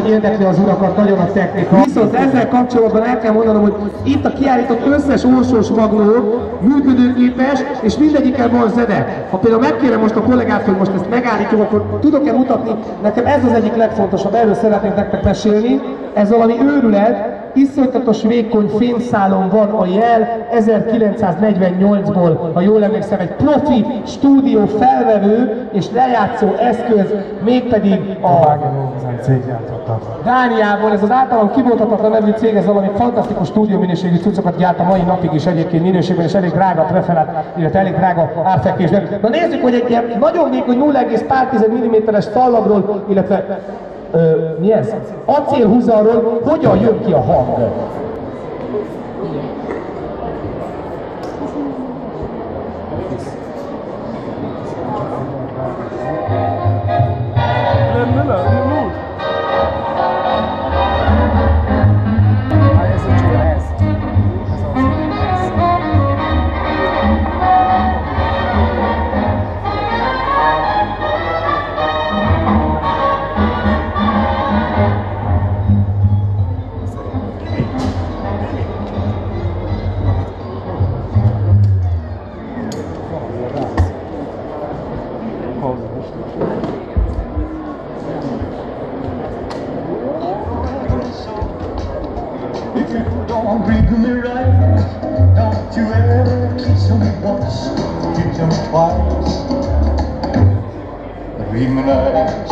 hogy érdekli az urakat nagyon a technika. Viszont ezzel kapcsolatban el kell mondanom, hogy itt a kiállított összes orsós magnó működőképes, és mindegyiken van zene. Ha például megkérem most a kollégát, hogy most ezt megállítjuk, akkor tudok-e mutatni? Nekem ez az egyik legfontosabb, erről szeretnék nektek mesélni. Ez valami őrület, iszonytatos vékony fémszálon van a jel, 1948-ból, ha jól emlékszem, egy profi stúdió felvevő és lejátszó eszköz, mégpedig a Dániából. Ez az általam kimondhatatlan nevű cég, ez valami fantasztikus stúdióminőségű cuccokat gyárt a mai napig is egyébként minőségben, és elég drága preferát, illetve elég drága árfekvésben. Na nézzük, hogy egy ilyen nagyon vékony 0,5 mm-es szallagról, illetve mi ez? Acélhúzalról hogyan jön ki a hang? If you don't read me right, don't you ever kiss me once, kiss me twice. Read me nice.